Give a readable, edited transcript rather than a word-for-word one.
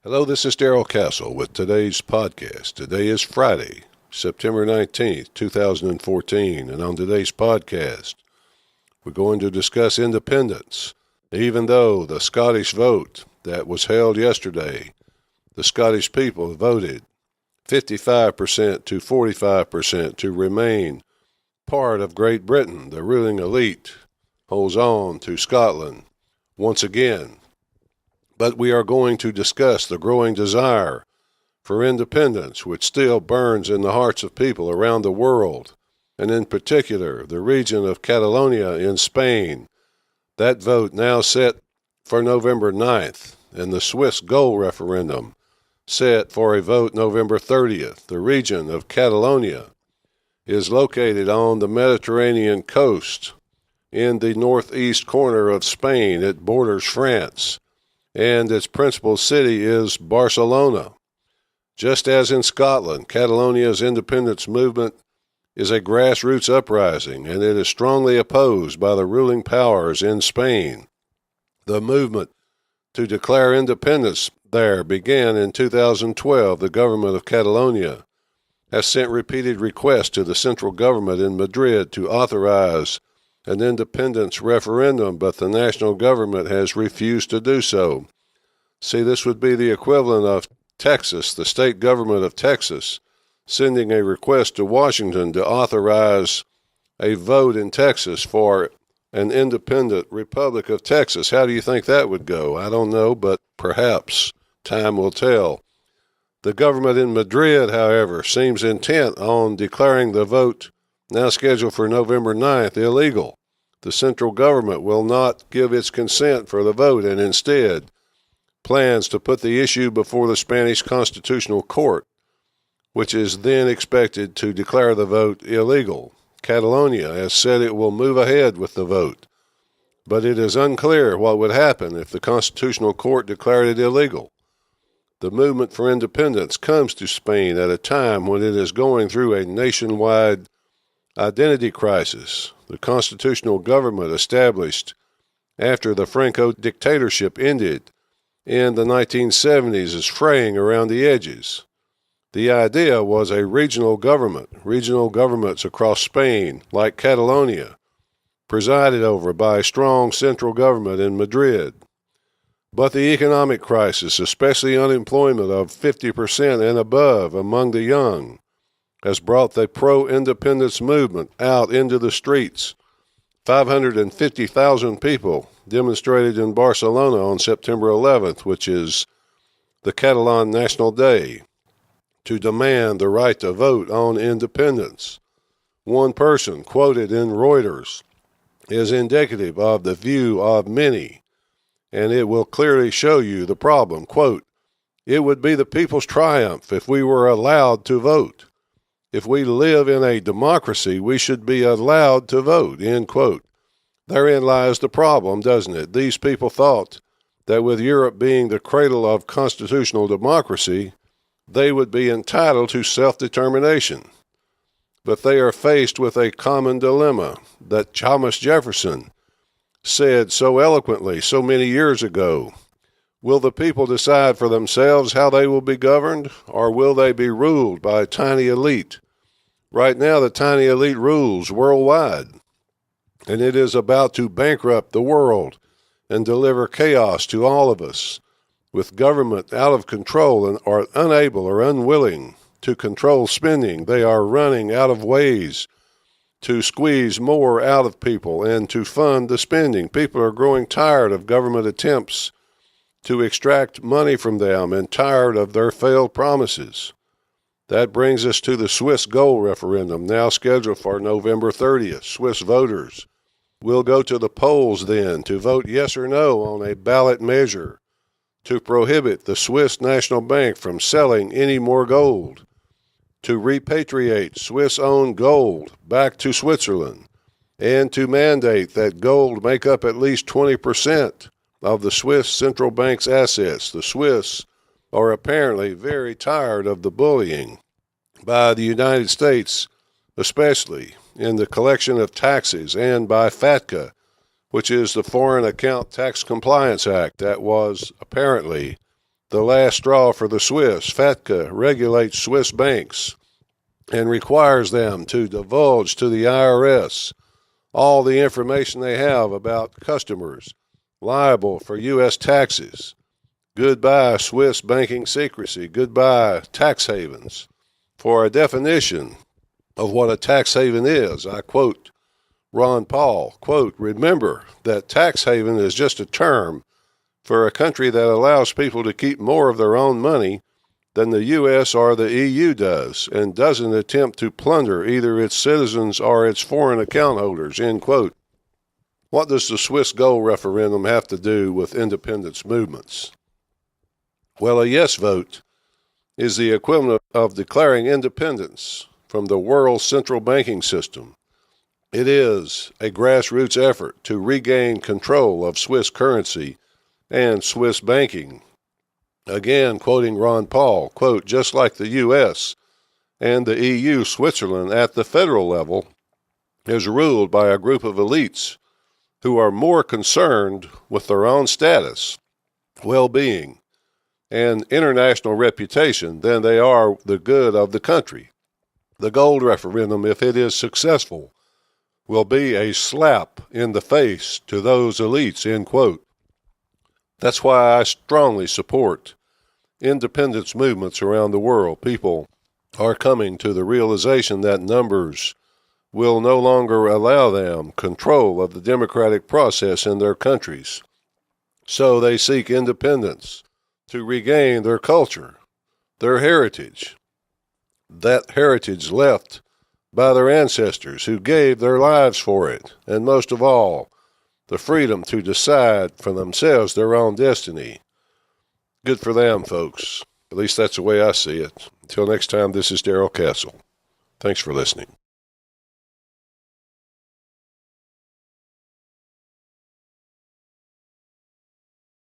Hello, this is Darrell Castle with today's podcast. Today is Friday, September 19th, 2014, and on today's podcast, we're going to discuss independence. Even though the Scottish vote that was held yesterday, the Scottish people voted 55% to 45% to remain part of Great Britain. The ruling elite holds on to Scotland once again. But we are going to discuss the growing desire for independence, which still burns in the hearts of people around the world, and in particular the region of Catalonia in Spain. That vote now set for November 9th, and the Swiss Goal referendum set for a vote November 30th. The region of Catalonia is located on the Mediterranean coast in the northeast corner of Spain. It borders France, and its principal city is Barcelona. Just as in Scotland, Catalonia's independence movement is a grassroots uprising, and it is strongly opposed by the ruling powers in Spain. The movement to declare independence there began in 2012. The government of Catalonia has sent repeated requests to the central government in Madrid to authorize an independence referendum, but the national government has refused to do so. See, this would be the equivalent of Texas, the state government of Texas, sending a request to Washington to authorize a vote in Texas for an independent Republic of Texas. How do you think that would go? I don't know, but perhaps time will tell. The government in Madrid, however, seems intent on declaring the vote, now scheduled for November 9th, illegal. The central government will not give its consent for the vote and instead plans to put the issue before the Spanish Constitutional Court, which is then expected to declare the vote illegal. Catalonia has said it will move ahead with the vote, but it is unclear what would happen if the Constitutional Court declared it illegal. The movement for independence comes to Spain at a time when it is going through a nationwide identity crisis. The constitutional government established after the Franco dictatorship ended in the 1970s is fraying around the edges. The idea was a regional government, regional governments across Spain, like Catalonia, presided over by a strong central government in Madrid. But the economic crisis, especially unemployment of 50% and above among the young, has brought the pro-independence movement out into the streets. 550,000 people demonstrated in Barcelona on September 11th, which is the Catalan National Day, to demand the right to vote on independence. One person, quoted in Reuters, is indicative of the view of many, and it will clearly show you the problem. Quote, "It would be the people's triumph if we were allowed to vote. If we live in a democracy, we should be allowed to vote," end quote. Therein lies the problem, doesn't it? These people thought that with Europe being the cradle of constitutional democracy, they would be entitled to self-determination. But they are faced with a common dilemma that Thomas Jefferson said so eloquently so many years ago. Will the people decide for themselves how they will be governed, or will they be ruled by a tiny elite? Right now, the tiny elite rules worldwide, and it is about to bankrupt the world and deliver chaos to all of us. With government out of control and are unable or unwilling to control spending, they are running out of ways to squeeze more out of people and to fund the spending. People are growing tired of government attempts to extract money from them and tired of their failed promises. That brings us to the Swiss Goal referendum, now scheduled for November 30th. Swiss voters will go to the polls then to vote yes or no on a ballot measure to prohibit the Swiss National Bank from selling any more gold, to repatriate Swiss-owned gold back to Switzerland, and to mandate that gold make up at least 20% of the Swiss central bank's assets. The Swiss are apparently very tired of the bullying by the United States, especially in the collection of taxes, and by FATCA, which is the Foreign Account Tax Compliance Act that was apparently the last straw for the Swiss. FATCA regulates Swiss banks and requires them to divulge to the IRS all the information they have about customers liable for U.S. taxes. Goodbye Swiss banking secrecy. Goodbye tax havens. For a definition of what a tax haven is, I quote Ron Paul, quote, "Remember that tax haven is just a term for a country that allows people to keep more of their own money than the U.S. or the EU does, and doesn't attempt to plunder either its citizens or its foreign account holders," end quote. What does the Swiss gold referendum have to do with independence movements? Well, a yes vote is the equivalent of declaring independence from the world's central banking system. It is a grassroots effort to regain control of Swiss currency and Swiss banking. Again, quoting Ron Paul, quote, "Just like the U.S. and the EU, Switzerland at the federal level is ruled by a group of elites who are more concerned with their own status, well-being, and international reputation than they are the good of the country. The gold referendum, if it is successful, will be a slap in the face to those elites," end quote. That's why I strongly support independence movements around the world. People are coming to the realization that numbers will no longer allow them control of the democratic process in their countries. So they seek independence to regain their culture, their heritage, that heritage left by their ancestors who gave their lives for it, and most of all, the freedom to decide for themselves their own destiny. Good for them, folks. At least that's the way I see it. Until next time, this is Darrell Castle. Thanks for listening.